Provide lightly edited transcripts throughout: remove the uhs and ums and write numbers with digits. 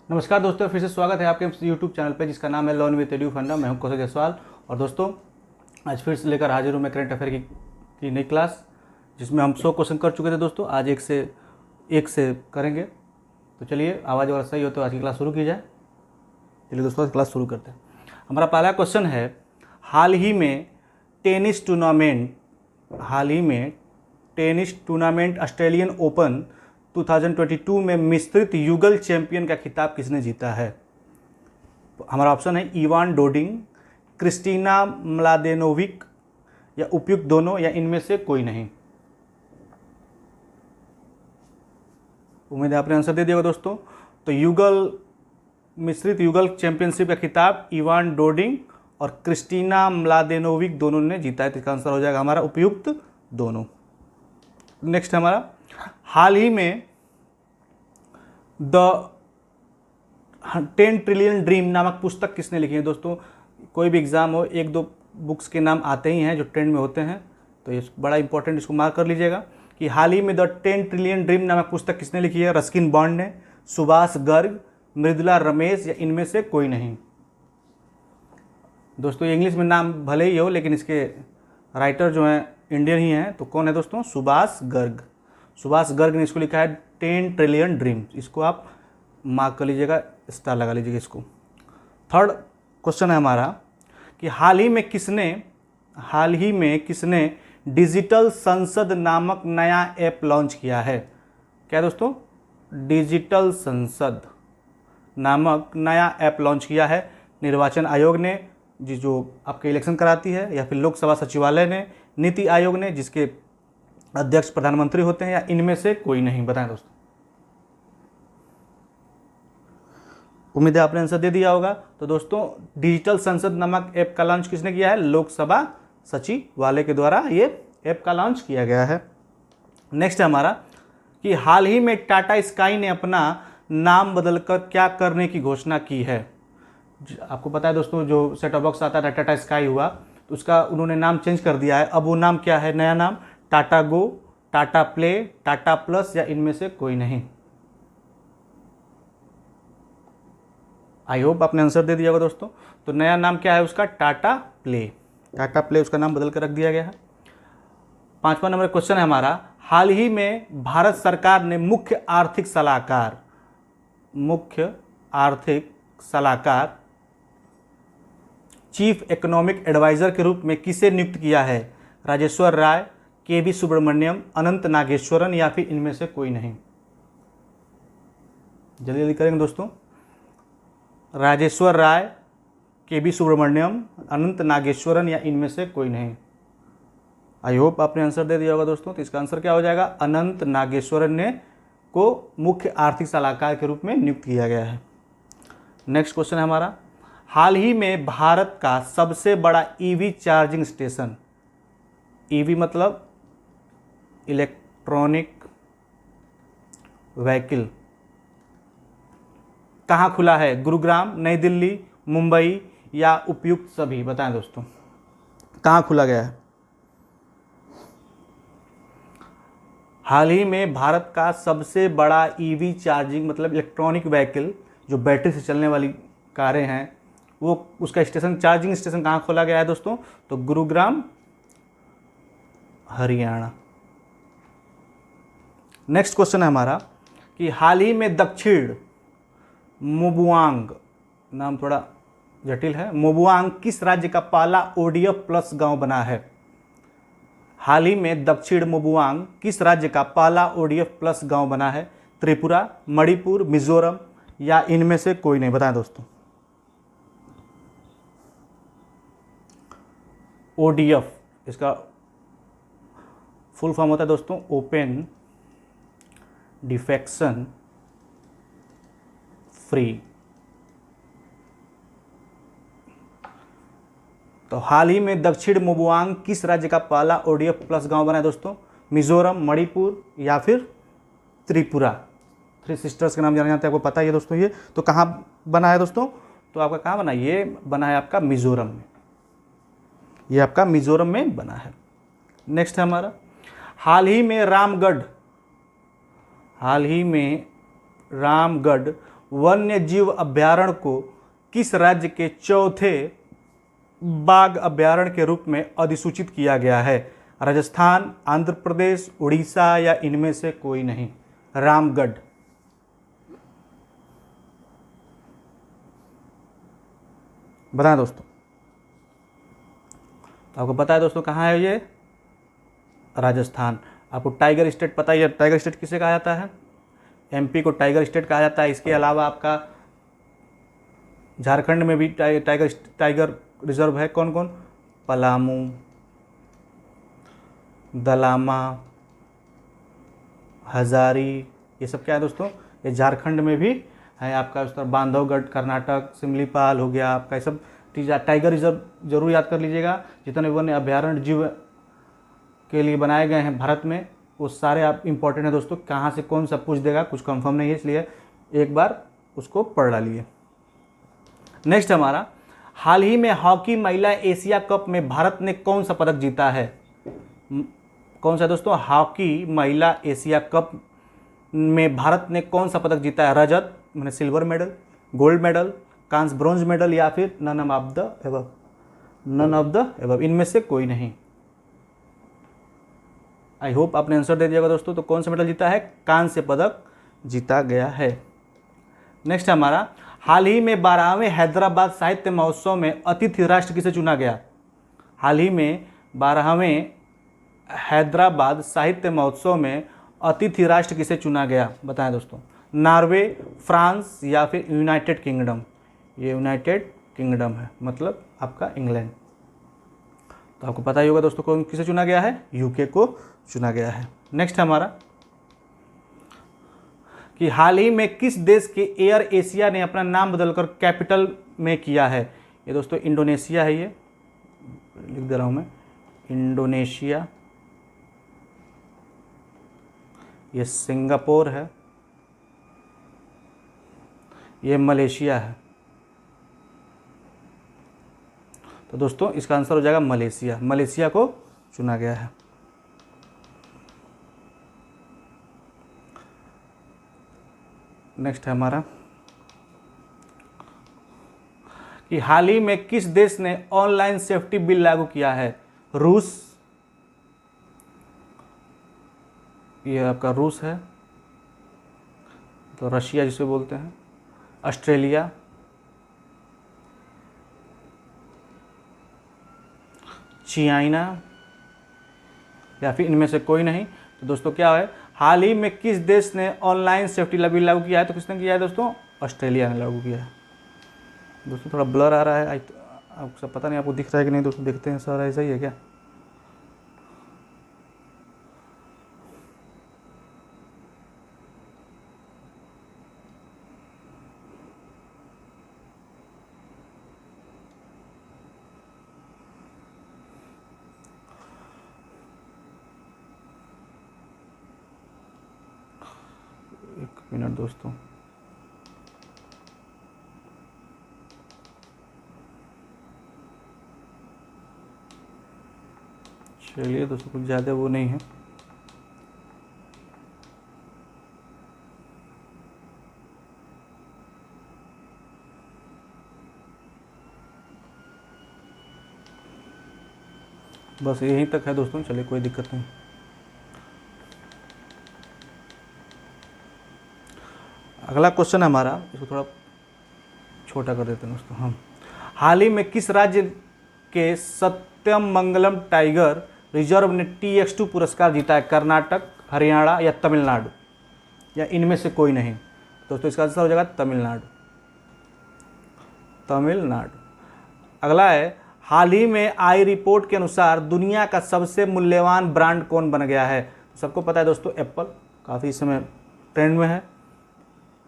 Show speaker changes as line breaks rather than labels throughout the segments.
नमस्कार दोस्तों, फिर से स्वागत है आपके यूट्यूब चैनल पे जिसका नाम है लर्न विद एडू फंडा। मैं हूं कौशल जायसवाल और दोस्तों आज फिर से लेकर हाजिर हूं मैं करंट अफेयर की नई क्लास, जिसमें हम 100 क्वेश्चन कर चुके थे दोस्तों। आज एक से करेंगे। तो चलिए, आवाज़ वगैरह सही हो तो आज की क्लास शुरू की जाए। चलिए दोस्तों, क्लास शुरू करते हैं। हमारा पहला क्वेश्चन है, हाल ही में टेनिस टूर्नामेंट ऑस्ट्रेलियन ओपन 2022 में मिश्रित युगल चैंपियन का खिताब किसने जीता है? हमारा ऑप्शन है इवान डोडिंग, क्रिस्टीना म्लादेनोविक या उपयुक्त दोनों या इनमें से कोई नहीं। उम्मीद है आपने आंसर दे दिया दोस्तों। तो मिश्रित युगल चैंपियनशिप का खिताब इवान डोडिंग और क्रिस्टीना म्लादेनोविक दोनों ने जीता है। तो इसका आंसर हो जाएगा हमारा उपयुक्त दोनों। नेक्स्ट है हमारा, हाल ही में द 10 ट्रिलियन ड्रीम नामक पुस्तक किसने लिखी है? दोस्तों कोई भी एग्जाम हो, एक दो बुक्स के नाम आते ही हैं जो ट्रेंड में होते हैं, तो ये बड़ा इंपॉर्टेंट, इसको मार्क कर लीजिएगा कि हाल ही में द 10 ट्रिलियन ड्रीम नामक पुस्तक किसने लिखी है? रस्किन बॉन्ड ने, सुभाष गर्ग, मृदुला रमेश या इनमें से कोई नहीं। दोस्तों इंग्लिश में नाम भले ही हो लेकिन इसके राइटर जो हैं इंडियन ही हैं। तो कौन है दोस्तों? सुभाष गर्ग। सुभाष गर्ग ने इसको लिखा है 10 ट्रिलियन ड्रीम। इसको आप मार्क कर लीजिएगा, स्टार लगा लीजिएगा इसको। थर्ड क्वेश्चन है हमारा कि हाल ही में किसने डिजिटल संसद नामक नया ऐप लॉन्च किया है? क्या दोस्तों? डिजिटल संसद नामक नया ऐप लॉन्च किया है निर्वाचन आयोग ने, जो आपके इलेक्शन कराती है, या फिर लोकसभा सचिवालय ने, नीति आयोग ने जिसके अध्यक्ष प्रधानमंत्री होते हैं, या इनमें से कोई नहीं? बताएं दोस्तों। उम्मीद है आपने आंसर दे दिया होगा। तो दोस्तों डिजिटल संसद नामक ऐप का लॉन्च किसने किया है? लोकसभा सचिवालय के द्वारा ये ऐप का लॉन्च किया गया है। नेक्स्ट है हमारा कि हाल ही में टाटा स्काई ने अपना नाम बदलकर क्या करने की घोषणा की है? आपको पता है दोस्तों, जो सेट टॉप बॉक्स आता था टाटा स्काई हुआ, तो उसका उन्होंने नाम चेंज कर दिया है। अब वो नाम क्या है? नया नाम टाटा गो, टाटा प्ले, टाटा प्लस या इनमें से कोई नहीं। आई होप आपने आंसर दे दिया होगा दोस्तों। तो नया नाम क्या है उसका? टाटा प्ले। टाटा प्ले उसका नाम बदल कर रख दिया गया है। 5वां नंबर क्वेश्चन है हमारा, हाल ही में भारत सरकार ने मुख्य आर्थिक सलाहकार चीफ इकोनॉमिक एडवाइजर के रूप में किसे नियुक्त किया है? राजेश्वर राय, के.वी. सुब्रमण्यम, अनंत नागेश्वरन या फिर इनमें से कोई नहीं? जल्दी जल्दी करेंगे दोस्तों। राजेश्वर राय, के.वी. सुब्रमण्यम, अनंत नागेश्वरन या इनमें से कोई नहीं। आई होप आपने आंसर दे दिया होगा दोस्तों। तो इसका आंसर क्या हो जाएगा? अनंत नागेश्वरन ने को मुख्य आर्थिक सलाहकार के रूप में नियुक्त किया गया है। नेक्स्ट क्वेश्चन है हमारा, हाल ही में भारत का सबसे बड़ा ईवी चार्जिंग स्टेशन, ईवी मतलब इलेक्ट्रॉनिक व्हीकल, कहाँ खुला है? गुरुग्राम, नई दिल्ली, मुंबई या उपयुक्त सभी? बताएं दोस्तों, कहाँ खुला गया है? हाल ही में भारत का सबसे बड़ा ईवी चार्जिंग मतलब इलेक्ट्रॉनिक व्हीकल, जो बैटरी से चलने वाली कारें हैं, वो उसका चार्जिंग स्टेशन कहाँ खोला गया है दोस्तों? तो गुरुग्राम, हरियाणा। नेक्स्ट क्वेश्चन है हमारा कि हाल ही में दक्षिण मोबुआंग, नाम थोड़ा जटिल है, मोबुआंग किस राज्य का पहला ODF प्लस गांव बना है? हाल ही में दक्षिण मोबुआंग किस राज्य का पहला ODF प्लस गांव बना है? त्रिपुरा, मणिपुर, मिजोरम या इनमें से कोई नहीं? बताएं दोस्तों। ODF इसका फुल फॉर्म होता है दोस्तों ओपन डिफेक्शन फ्री। तो हाल ही में दक्षिण मोबुआंग किस राज्य का पहला ODF प्लस गांव बना है दोस्तों? मिजोरम, मणिपुर या फिर त्रिपुरा। 3 सिस्टर्स के नाम जाने जाते हैं, आपको पता ही है दोस्तों ये। तो कहाँ बना है दोस्तों? तो आपका कहाँ बना है? ये बना है आपका मिजोरम में, ये आपका मिजोरम में बना है। नेक्स्ट है हमारा, हाल ही में रामगढ़ वन्य जीव अभयारण्य को किस राज्य के चौथे बाघ अभयारण्य के रूप में अधिसूचित किया गया है? राजस्थान, आंध्र प्रदेश, उड़ीसा या इनमें से कोई नहीं? रामगढ़। बताएं दोस्तों। तो आपको पता है दोस्तों कहाँ है ये? राजस्थान। आपको टाइगर स्टेट पता ही है, टाइगर स्टेट किसे कहा जाता है? एमपी को टाइगर स्टेट कहा जाता है। इसके अलावा आपका झारखंड में भी टाइगर रिजर्व है। कौन कौन? पलामू, दलामा, हजारी, ये सब क्या है दोस्तों? ये झारखंड में भी है। आपका उस तरह बांधवगढ़ कर्नाटक, सिमलीपाल हो गया आपका, ये सब टाइगर रिजर्व जरूर याद कर लीजिएगा। जितने वन्य अभयारण्य जीव के लिए बनाए गए हैं भारत में, वो सारे आप इंपॉर्टेंट है दोस्तों। कहाँ से कौन सा पूछ देगा कुछ कंफर्म नहीं है, इसलिए एक बार उसको पढ़ डालिए। नेक्स्ट हमारा, हाल ही में हॉकी महिला एशिया कप में भारत ने कौन सा पदक जीता है? कौन सा दोस्तों? हॉकी महिला एशिया कप में भारत ने कौन सा पदक जीता है? रजत मैंने सिल्वर मेडल, गोल्ड मेडल, कांस्य ब्रॉन्ज मेडल या फिर none of the above? None of the above, इनमें से कोई नहीं। आई होप आपने आंसर दे दिया दोस्तों। तो कौन सा मेडल जीता है? कांस्य पदक जीता गया है। नेक्स्ट हमारा, हाल ही में 12वें हैदराबाद साहित्य महोत्सव में अतिथि राष्ट्र किसे चुना गया? हाल ही में 12वें हैदराबाद साहित्य महोत्सव में अतिथि राष्ट्र किसे चुना गया? बताएं दोस्तों। नॉर्वे, फ्रांस या फिर यूनाइटेड किंगडम? ये यूनाइटेड किंगडम है, मतलब आपका इंग्लैंड। तो आपको पता ही होगा दोस्तों कौन किसे चुना गया है? यूके को चुना गया है। नेक्स्ट हमारा, कि हाल ही में किस देश के एयर एशिया ने अपना नाम बदलकर कैपिटल में किया है? ये दोस्तों इंडोनेशिया है। ये लिख दे रहा हूं मैं, इंडोनेशिया। ये सिंगापुर है। ये मलेशिया है। तो दोस्तों इसका आंसर हो जाएगा मलेशिया। मलेशिया को चुना गया है। नेक्स्ट है हमारा, कि हाल ही में किस देश ने ऑनलाइन सेफ्टी बिल लागू किया है? रूस, ये आपका रूस है, तो रशिया जिसे बोलते हैं, ऑस्ट्रेलिया, चाइना या फिर इनमें से कोई नहीं? तो दोस्तों क्या है, हाल ही में किस देश ने ऑनलाइन सेफ्टी बिल लागू किया है? तो किसने किया है दोस्तों? ऑस्ट्रेलिया ने लागू किया है। दोस्तों थोड़ा ब्लर आ रहा है, आपको सब पता नहीं, आपको दिख रहा है कि नहीं दोस्तों? देखते हैं सर, ऐसा ही है क्या? एक मिनट दोस्तों, चलिए दोस्तों कुछ ज़्यादा वो नहीं है। बस यहीं तक है दोस्तों, चलिए कोई दिक्कत नहीं। अगला क्वेश्चन हमारा, इसको थोड़ा छोटा कर देते हैं दोस्तों हम। हाल ही में किस राज्य के सत्यम मंगलम टाइगर रिजर्व ने TX2 पुरस्कार जीता है? कर्नाटक, हरियाणा या तमिलनाडु या इनमें से कोई नहीं? दोस्तों इसका आंसर हो जाएगा तमिलनाडु। तमिलनाडु। अगला है, हाल ही में आई रिपोर्ट के अनुसार दुनिया का सबसे मूल्यवान ब्रांड कौन बन गया है? सबको पता है दोस्तों, एप्पल काफ़ी इस समय ट्रेंड में है।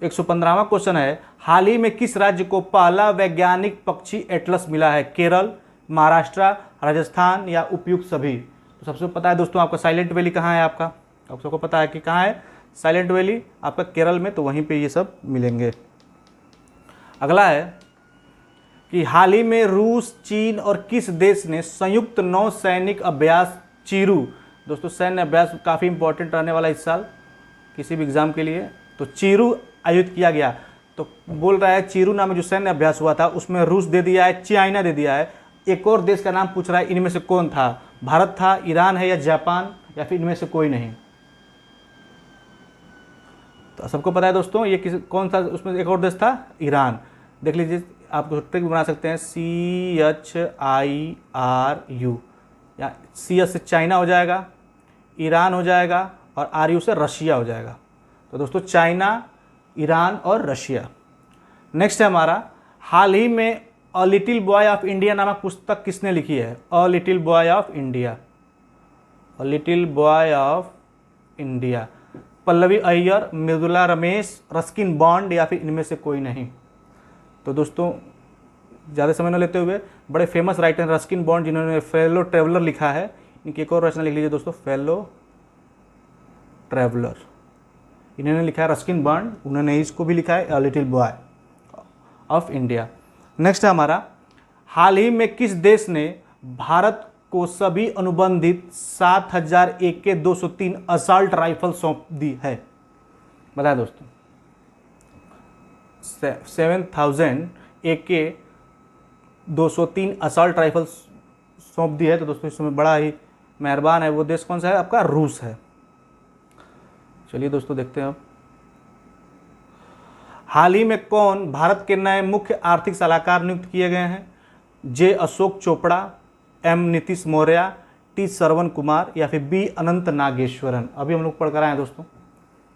115वां क्वेश्चन है, हाल ही में किस राज्य को पहला वैज्ञानिक पक्षी एटलस मिला है? केरल, महाराष्ट्र, राजस्थान या उपयुक्त सभी? तो सबसे पता है दोस्तों आपका साइलेंट वैली कहाँ है? आपका आप सबको पता है कि कहाँ है साइलेंट वैली? आपका केरल में, तो वहीं पे ये सब मिलेंगे। अगला है कि हाल ही में रूस, चीन और किस देश ने संयुक्त नौसैनिक अभ्यास चीरू? दोस्तों सैन्य अभ्यास काफ़ी इंपॉर्टेंट रहने वाला इस साल किसी भी एग्जाम के लिए, तो चीरू आयोजित किया गया। तो बोल रहा है चीरू नाम में जो सैन्य अभ्यास हुआ था उसमें रूस दे दिया है, चाइना दे दिया है। एक और देश का नाम पूछ रहा है, इनमें से कौन था? भारत था, ईरान है या जापान, या फिर इनमें से कोई नहीं? तो सबको पता है दोस्तों ये कौन सा, उसमें एक और देश था, ईरान। देख लीजिए, आप ट्रिक बना सकते हैं, CHIRU, या CH से चाइना हो जाएगा, ईरान हो जाएगा, और RU से रशिया हो जाएगा। तो दोस्तों चाइना, ईरान और रशिया। नेक्स्ट है हमारा, हाल ही में a little boy of India नामक पुस्तक किसने लिखी है? A little boy of India, a little boy of India, Pallavi Iyer, Mridula Ramesh, Ruskin bond, या फिर इनमें से कोई नहीं? तो दोस्तों ज़्यादा समय न लेते हुए, बड़े फेमस राइटर रस्किन बॉन्ड जिन्होंने फेलो ट्रेवलर लिखा है, इनकी एक और रचना लिख लीजिए दोस्तों, फेलो ट्रेवलर, इन्होंने लिखा है रस्किन बॉन्ड, उन्होंने इसको भी लिखा है a little boy of India. Next है हमारा, हाल ही में किस देश ने भारत को सभी अनुबंधित 7000 AK-203 असॉल्ट राइफल सौंप दी है? बताया दोस्तों, 7000 AK-203 असॉल्ट राइफल सौंप दी है। तो दोस्तों इसमें बड़ा ही मेहरबान है वो देश कौन सा है? आपका रूस है। चलिए दोस्तों देखते हैं अब, हाल ही में कौन भारत के नए मुख्य आर्थिक सलाहकार नियुक्त किए गए हैं? J Ashok Chopra, M Nitish Maurya, T Shravan Kumar, या फिर B अनंत नागेश्वरन? अभी हम लोग पढ़ कर आए हैं दोस्तों,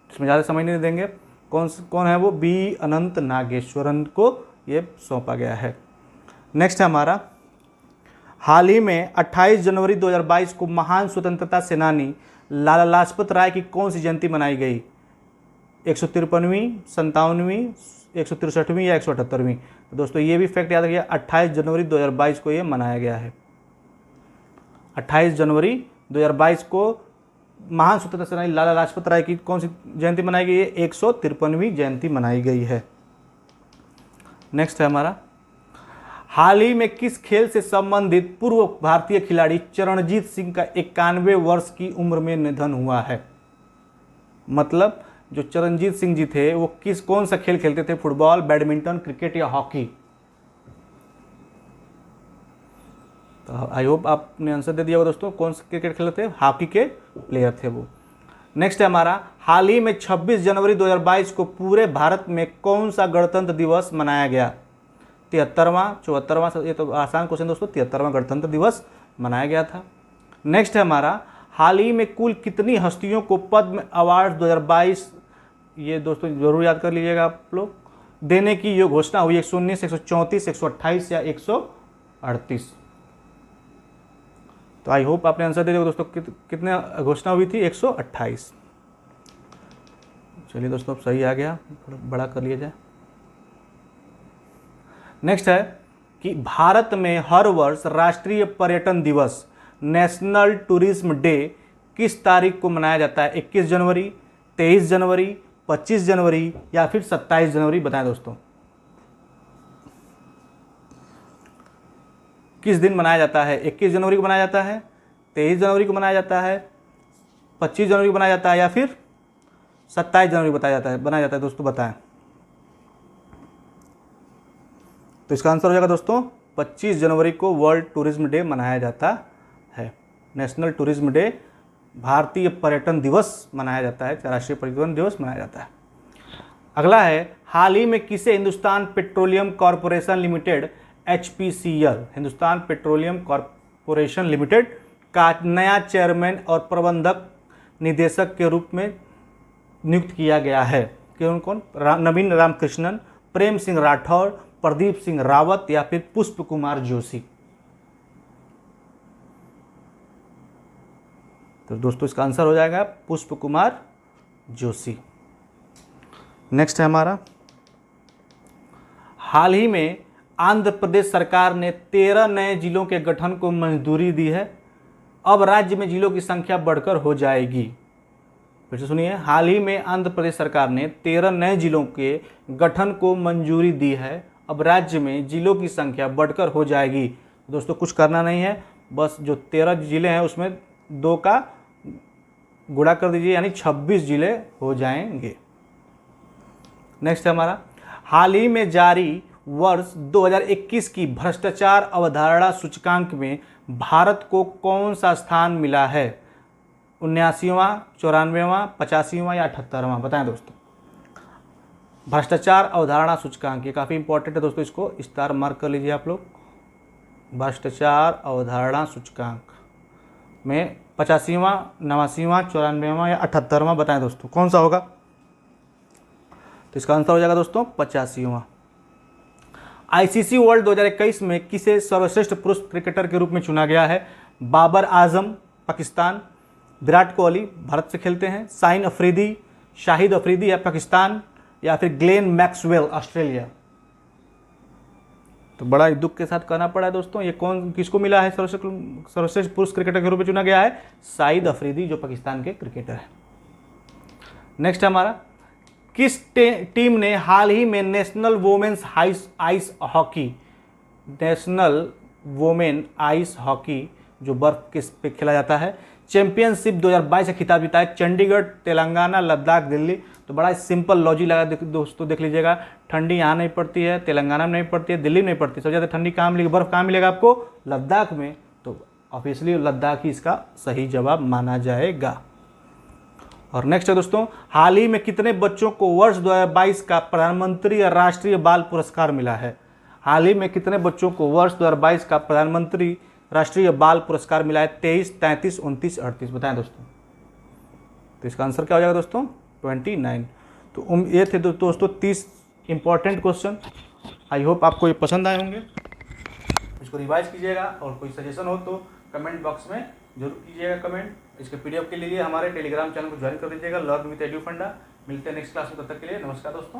इसमें ज़्यादा समय नहीं देंगे। कौन है वो? B अनंत नागेश्वरन को ये सौंपा गया है। नेक्स्ट है हमारा, हाल ही में 28 जनवरी 2022 को महान स्वतंत्रता सेनानी लाला लाजपत राय की कौन सी जयंती मनाई गई? 153वीं, 57वीं, 163वीं या 178वीं? तो दोस्तों ये भी फैक्ट याद रखिए, 28 जनवरी 2022 को ये मनाया गया है। 28 जनवरी 2022 को महान स्वतंत्रता सेनानी लाला लाजपत राय की कौन सी जयंती मनाई गई है? 153वीं जयंती मनाई गई है। नेक्स्ट है हमारा, हाल ही में किस खेल से संबंधित पूर्व भारतीय खिलाड़ी चरणजीत सिंह का 91 वर्ष की उम्र में निधन हुआ है? मतलब जो चरणजीत सिंह जी थे वो कौन सा खेल खेलते थे? फुटबॉल, बैडमिंटन, क्रिकेट या हॉकी? तो आई होप आपने आंसर दे दिया होगा दोस्तों, कौन सा क्रिकेट खेलते थे? हॉकी के प्लेयर थे वो। नेक्स्ट है हमारा, हाल ही में 26 जनवरी 2022 को पूरे भारत में कौन सा गणतंत्र दिवस मनाया गया? 73वां, 74वां? ये तो आसान क्वेश्चन दोस्तों, 73वां गणतंत्र दिवस मनाया गया था। नेक्स्ट है हमारा, हाल ही में कुल कितनी हस्तियों को पद्म अवार्ड 2022, ये दोस्तों जरूर याद कर लीजिएगा आप लोग, देने की ये घोषणा हुई? 119, 134, 128 या 138? तो आई होप आपने आंसर दे दिया दोस्तों। कितने घोषणा हुई थी? 128। चलिए दोस्तों अब सही आ गया, बड़ा कर लिया जाए। नेक्स्ट है कि भारत में हर वर्ष राष्ट्रीय पर्यटन दिवस, नेशनल टूरिज्म डे, किस तारीख को मनाया जाता है? 21 जनवरी, 23 जनवरी, 25 जनवरी या फिर 27 जनवरी? बताएं दोस्तों किस दिन मनाया जाता है? 21 जनवरी को मनाया जाता है, 23 जनवरी को मनाया जाता है, 25 जनवरी को मनाया जाता है, या फिर 27 जनवरी को बनाया जाता है दोस्तों? बताएं। तो इसका आंसर हो जाएगा दोस्तों 25 जनवरी को वर्ल्ड टूरिज्म डे मनाया जाता है। नेशनल टूरिज्म डे, भारतीय पर्यटन दिवस मनाया जाता है, राष्ट्रीय पर्यटन दिवस मनाया जाता है। अगला है, हाल ही में किसे Hindustan petroleum corporation limited HPCL, Hindustan petroleum corporation limited का नया चेयरमैन और प्रबंधक निदेशक के रूप में नियुक्त किया गया है? कौन? नवीन रामकृष्णन, प्रेम सिंह राठौर, प्रदीप सिंह रावत या फिर पुष्प कुमार जोशी? तो दोस्तों इसका आंसर हो जाएगा पुष्प कुमार जोशी। नेक्स्ट है हमारा, हाल ही में आंध्र प्रदेश सरकार ने 13 नए जिलों के गठन को मंजूरी दी है। अब राज्य में जिलों की संख्या बढ़कर हो जाएगी। फिर से सुनिए, हाल ही में आंध्र प्रदेश सरकार ने 13 नए जिलों के गठन को मंजूरी दी है। अब राज्य में जिलों की संख्या बढ़कर हो जाएगी। दोस्तों कुछ करना नहीं है, बस जो 13 जिले हैं उसमें 2 का गुणा कर दीजिए, यानी 26 जिले हो जाएंगे। नेक्स्ट है हमारा, हाल ही में जारी वर्ष 2021 की भ्रष्टाचार अवधारणा सूचकांक में भारत को कौन सा स्थान मिला है? 79वां, 94वां, 85वां या 78वां? बताएं दोस्तों। भ्रष्टाचार अवधारणा सूचकांक, ये काफ़ी इंपॉर्टेंट है दोस्तों, इसको स्टार मार्क कर लीजिए आप लोग। भ्रष्टाचार अवधारणा सूचकांक में 85वां, 89वां, 94वां या 78वां? बताएं दोस्तों कौन सा होगा? तो इसका आंसर हो जाएगा दोस्तों 85वां। आईसीसी वर्ल्ड 2021 में किसे सर्वश्रेष्ठ पुरुष क्रिकेटर के रूप में चुना गया है? बाबर आजम पाकिस्तान, विराट कोहली भारत से खेलते हैं, शाहिद अफरीदी है पाकिस्तान, या फिर ग्लेन मैक्सवेल ऑस्ट्रेलिया? तो बड़ा दुख के साथ कहना पड़ा है दोस्तों, ये कौन किसको मिला है सर्वश्रेष्ठ पुरुष क्रिकेटर के रूप में चुना गया है? शाहिद अफरीदी, जो पाकिस्तान के क्रिकेटर है। नेक्स्ट हमारा, किस टीम ने हाल ही में नेशनल वोमेन्स आइस हॉकी जो बर्फ के पे खेला जाता है, चैंपियनशिप 2022 का खिताब जीता है? चंडीगढ़, तेलंगाना, लद्दाख, दिल्ली? तो बड़ा सिंपल लॉजिक लगा दोस्तों, देख लीजिएगा। ठंडी यहाँ नहीं पड़ती है, तेलंगाना में नहीं पड़ती है, दिल्ली में नहीं पड़ती, सबसे ज़्यादा ठंडी कहाँ मिलेगी, बर्फ कहाँ मिलेगा आपको? लद्दाख में। तो ऑब्वियसली लद्दाख ही इसका सही जवाब माना जाएगा। और नेक्स्ट है दोस्तों, हाल ही में कितने बच्चों को वर्ष 2022 का प्रधानमंत्री राष्ट्रीय बाल पुरस्कार मिला है? हाल ही में कितने बच्चों को वर्ष 2022 का प्रधानमंत्री राष्ट्रीय बाल पुरस्कार मिला है? 23, 33, 29, 38? बताएं दोस्तों। तो इसका आंसर क्या हो जाएगा दोस्तों? 29। तो ये थे दोस्तों 30 इंपॉर्टेंट क्वेश्चन। आई होप आपको ये पसंद आए होंगे। इसको रिवाइज कीजिएगा और कोई सजेशन हो तो कमेंट बॉक्स में जरूर कीजिएगा कमेंट। इसके पीडीएफ के लिए हमारे टेलीग्राम चैनल को ज्वाइन कर लीजिएगा, लर्न विद एडू फंडा। मिलते हैं नेक्स्ट क्लास में, तब तक के लिए नमस्कार दोस्तों।